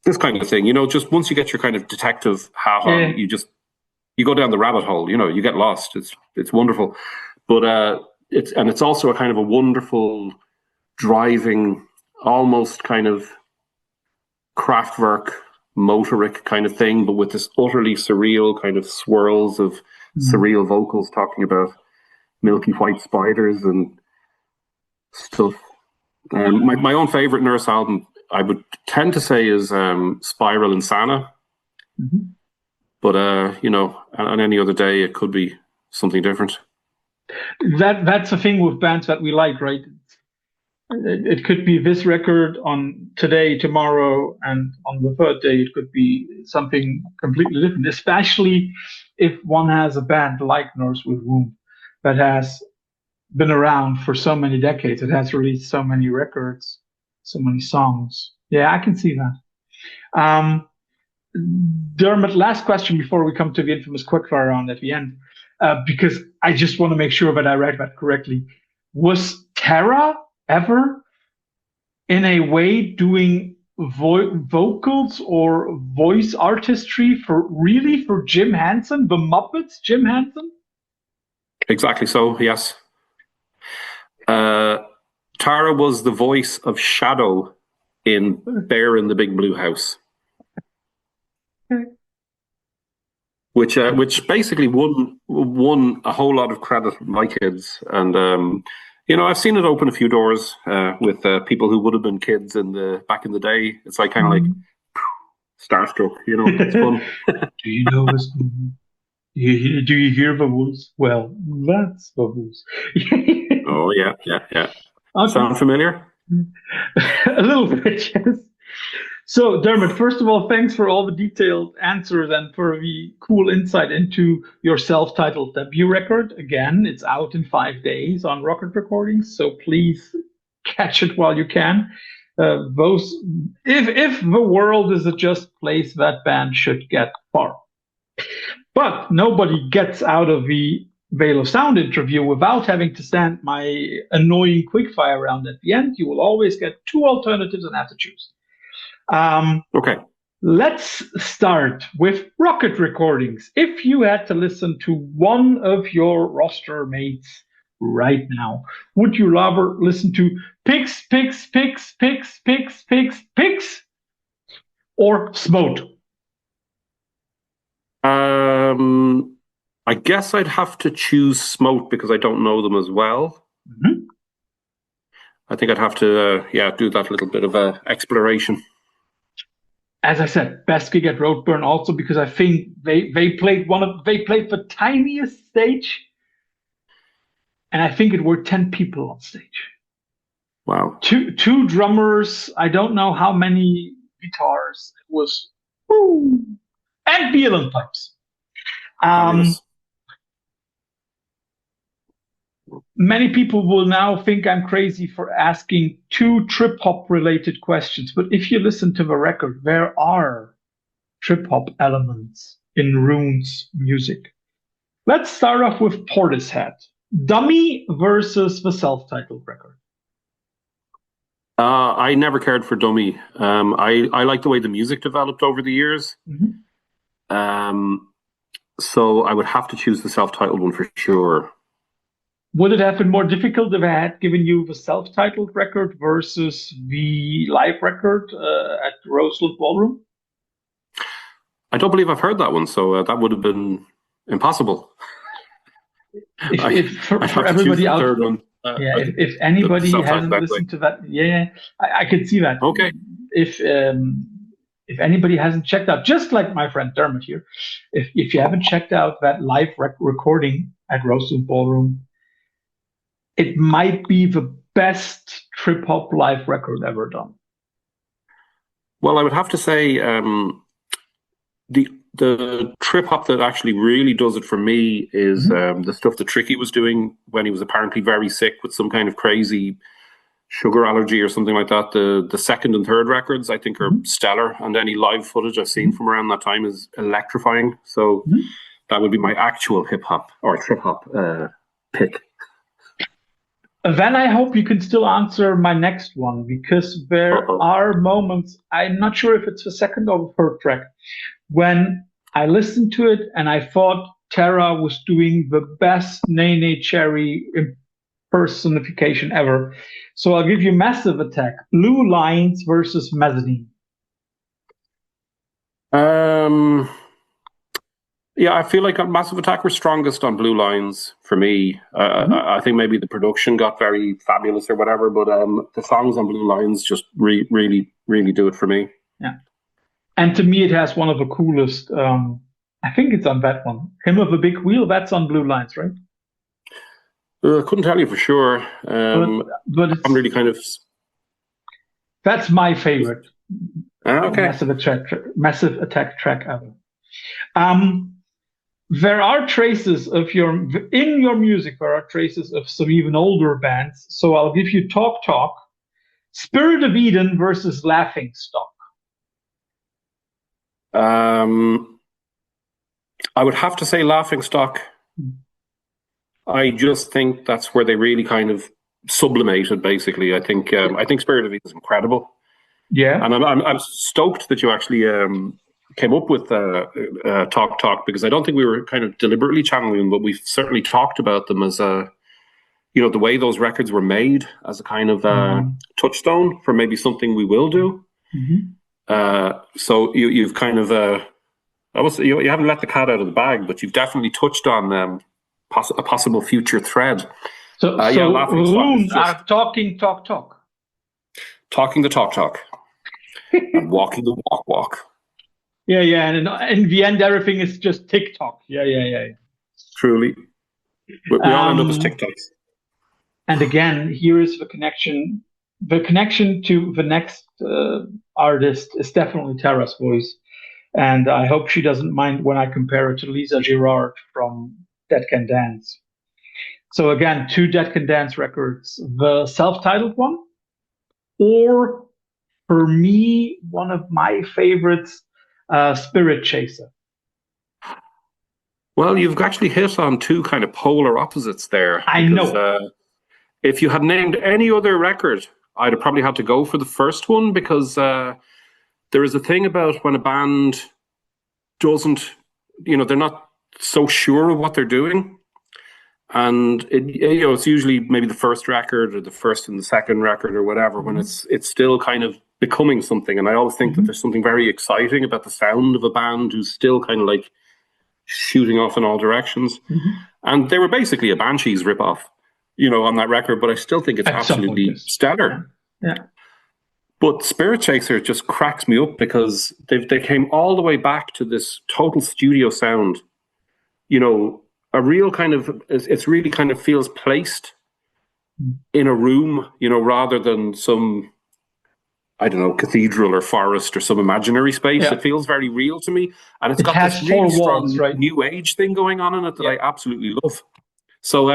This kind of thing, you know, just once you get your kind of detective hat on, you go down the rabbit hole, you know, you get lost. It's wonderful. But it's also a kind of a wonderful driving, almost kind of Kraftwerk, Motorik kind of thing, but with this utterly surreal kind of swirls of surreal vocals talking about milky white spiders and stuff. My own favorite Nurse album, I would tend to say, is Spiral Insana. But on any other day, it could be something different. That's the thing with bands that we like, right? It could be this record on today, tomorrow, and on the third day, it could be something completely different, especially if one has a band like Nurse with Wound that has been around for so many decades. It has released so many records, so many songs. Yeah, I can see that. Dermot, last question before we come to the infamous quickfire round at the end, because I just want to make sure that I read that correctly. Was Tara ever in a way doing vocals or voice artistry for Jim Henson, the Muppets, Jim Henson? Exactly so, yes. Tara was the voice of Shadow in Bear in the Big Blue House. Which basically won a whole lot of credit from my kids. And I've seen it open a few doors with people who would have been kids back in the day. It's like kind of like starstruck, it's fun. Do you know this? Do you hear the voice? Well, that's the voice. Oh yeah. Okay. Sound familiar? A little bit, yes. So, Dermot, first of all, thanks for all the detailed answers and for the cool insight into your self-titled debut record. Again, it's out in 5 days on Rocket Recordings, so please catch it while you can. If the world is a just place, that band should get far. But nobody gets out of the Veil of Sound interview without having to stand my annoying quickfire round at the end. You will always get 2 alternatives and have to choose. Okay. Let's start with Rocket Recordings. If you had to listen to one of your roster mates right now, would you rather listen to Pix, or Smote? I guess I'd have to choose Smote because I don't know them as well. I think I'd have to do that little bit of exploration. As I said, best gig at Roadburn also because I think they played the tiniest stage, and I think it were 10 people on stage. Wow. Two drummers, I don't know how many guitars. It was and violin pipes. Many people will now think I'm crazy for asking 2 trip-hop related questions, but if you listen to the record, there are trip-hop elements in Rún's music. Let's start off with Portishead. Dummy versus the self-titled record. I never cared for Dummy. I like the way the music developed over the years. So I would have to choose the self-titled one for sure. Would it have been more difficult if I had given you the self-titled record versus the live record at Rosewood Ballroom? I don't believe I've heard that one, so that would have been impossible. For everybody out there, if anybody hasn't listened to that, I could see that. Okay. If anybody hasn't checked out, just like my friend Dermot here, if you haven't checked out that live recording at Rosewood Ballroom, it might be the best trip-hop live record ever done. Well, I would have to say the trip-hop that actually really does it for me is the stuff that Tricky was doing when he was apparently very sick with some kind of crazy sugar allergy or something like that. The second and third records, I think, are stellar, and any live footage I've seen from around that time is electrifying. So that would be my actual hip-hop or trip-hop pick. Then I hope you can still answer my next one, because there are moments, I'm not sure if it's the second or the third track, when I listened to it and I thought Tara was doing the best Nene Cherry personification ever. So I'll give you Massive Attack, Blue Lines versus Mezzanine. Um, yeah, I feel like Massive Attack were strongest on Blue Lines for me. I think maybe the production got very fabulous or whatever, but the songs on Blue Lines just really, really do it for me. Yeah. And to me, it has one of the coolest. I think it's on that one. Hymn of a Big Wheel. That's on Blue Lines, right? I couldn't tell you for sure. But I'm it's really kind of that's my favorite okay. Massive Attack track ever. Um, there are traces of in your music. There are traces of some even older bands. So I'll give you Talk Talk, Spirit of Eden versus Laughing Stock. I would have to say Laughing Stock. I just think that's where they really kind of sublimated. Basically, I think Spirit of Eden is incredible. Yeah, and I'm stoked that you actually came up with Talk Talk, because I don't think we were kind of deliberately channeling them, but we've certainly talked about them as the way those records were made as a kind of touchstone for maybe something we will do. So you've kind of you haven't let the cat out of the bag, but you've definitely touched on a possible future thread. So Rún are talking Talk Talk. Talking the Talk Talk. And walking the walk. Yeah, and in the end, everything is just TikTok. Yeah. Truly, we all end up as TikToks. And again, here is the connection. The connection to the next artist is definitely Tara's voice, and I hope she doesn't mind when I compare it to Lisa Girard from Dead Can Dance. So again, 2 Dead Can Dance records: the self-titled one, or for me, one of my favorites, Spirit Chaser. Well, you've actually hit on 2 kind of polar opposites there. I know. If you had named any other record, I'd have probably had to go for the first one, because there is a thing about when a band doesn't, they're not so sure of what they're doing. And it's usually maybe the first record or the first and the second record or whatever, when it's still kind of becoming something. And I always think that there's something very exciting about the sound of a band who's still kind of like shooting off in all directions. And they were basically a Banshees ripoff, on that record, but I still think it's absolutely stellar. Yeah. But Spirit Chaser just cracks me up, because they came all the way back to this total studio sound, a real kind of, it's really kind of feels placed in a room, rather than some, I don't know, cathedral or forest or some imaginary space. It feels very real to me. And it's got this really strong new age thing going on in it that I absolutely love. So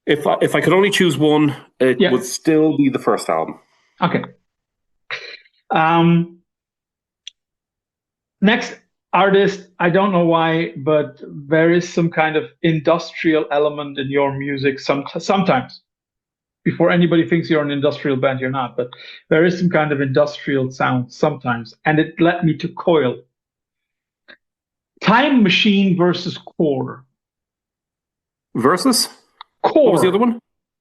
if I could only choose one, it would still be the first album. Okay. Next artist, I don't know why, but there is some kind of industrial element in your music sometimes. Before anybody thinks you're an industrial band, you're not, but there is some kind of industrial sound sometimes, and it led me to Coil. Time Machine versus Core. Versus? Core. What was the other one?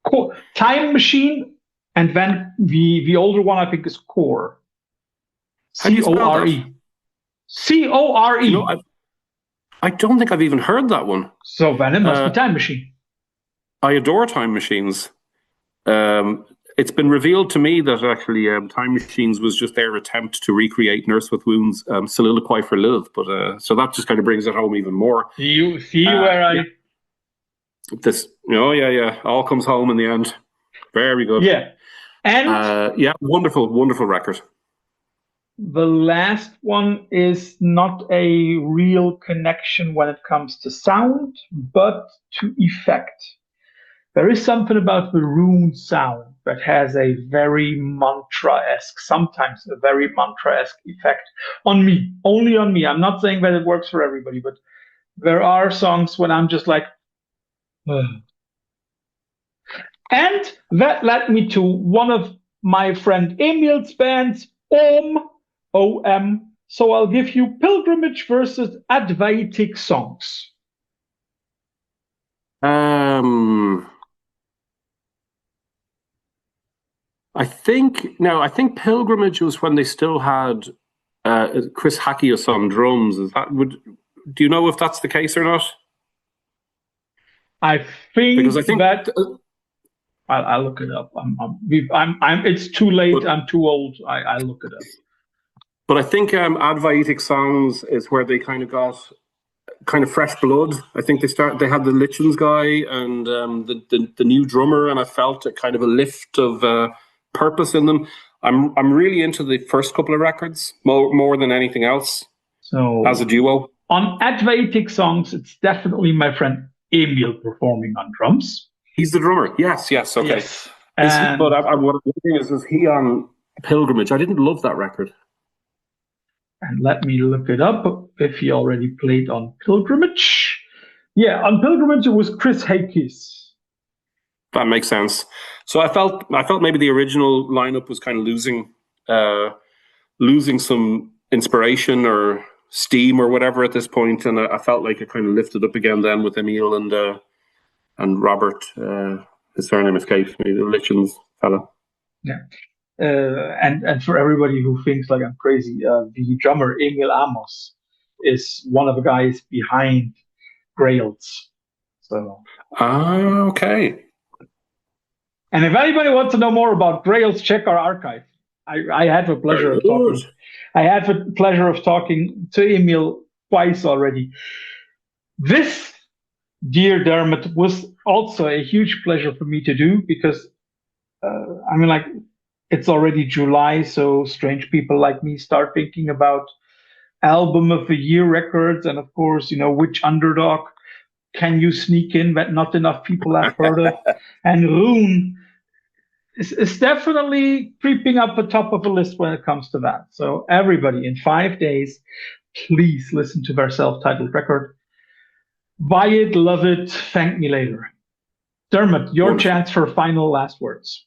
Core. Time Machine, and then the older one, I think, is Core. C-O-R-E. C-O-R-E. I don't think I've even heard that one. So then it must be Time Machine. I adore Time Machines. It's been revealed to me that actually Time Machines was just their attempt to recreate Nurse with Wound's Soliloquy for Love. But so that just kind of brings it home even more. You see where I... This, all comes home in the end. Very good. Yeah. And wonderful, wonderful record. The last one is not a real connection when it comes to sound, but to effect. There is something about the Rún-sound that has a very mantra-esque, sometimes a very mantra-esque effect on me, only on me. I'm not saying that it works for everybody, but there are songs when I'm just like, ugh. And that led me to one of my friend Emil's bands, OM. So I'll give you Pilgrimage versus Advaitic Songs. I think Pilgrimage was when they still had Chris Hackius on drums. Do you know if that's the case or not? I think Because I think that I'll look it up. It's too late. I'm too old. I'll look it up. But I think Advaitic Songs is where they kind of got kind of fresh blood. I think they had the Lichens guy and the new drummer, and I felt a kind of a lift of purpose in them. I'm really into the first couple of records more than anything else. So as a duo on Advaitic Songs, it's definitely my friend Emil performing on drums. He's the drummer. Yes. Okay. Yes. What I'm thinking is he on Pilgrimage? I didn't love that record. And let me look it up if he already played on Pilgrimage. Yeah, on Pilgrimage it was Chris Hackius. That makes sense. So I felt maybe the original lineup was kind of losing some inspiration or steam or whatever at this point, and I felt like it kind of lifted up again then with Emil and Robert. His surname escapes me, the Lichens fella. Yeah. And for everybody who thinks like I'm crazy, the drummer Emil Amos is one of the guys behind Grails. So okay. And if anybody wants to know more about Grails, check our archive. I had the pleasure of talking. I had the pleasure of talking to Emil twice already. This, dear Dermot, was also a huge pleasure for me to do because it's already July, so strange people like me start thinking about album of the year records, and of course, which underdog can you sneak in that not enough people have heard of? And Rún is definitely creeping up the top of the list when it comes to that. So everybody, in 5 days, please listen to their self-titled record. Buy it, love it, thank me later. Dermot, your chance for final last words.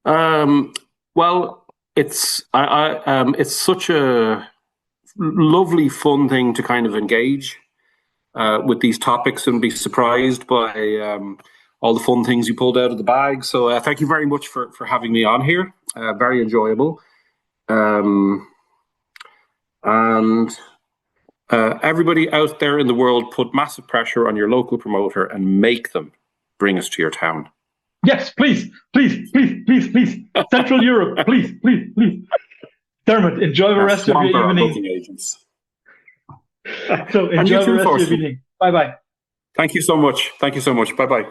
Well, it's such a lovely, fun thing to kind of engage with these topics and be surprised by all the fun things you pulled out of the bag. So thank you very much for having me on here. Very enjoyable. And everybody out there in the world, put massive pressure on your local promoter and make them bring us to your town. Yes, please. Central Europe, please. Dermot, enjoy the rest of your evening. Agents. So enjoy the rest of your evening. Bye-bye. Thank you so much. Bye-bye.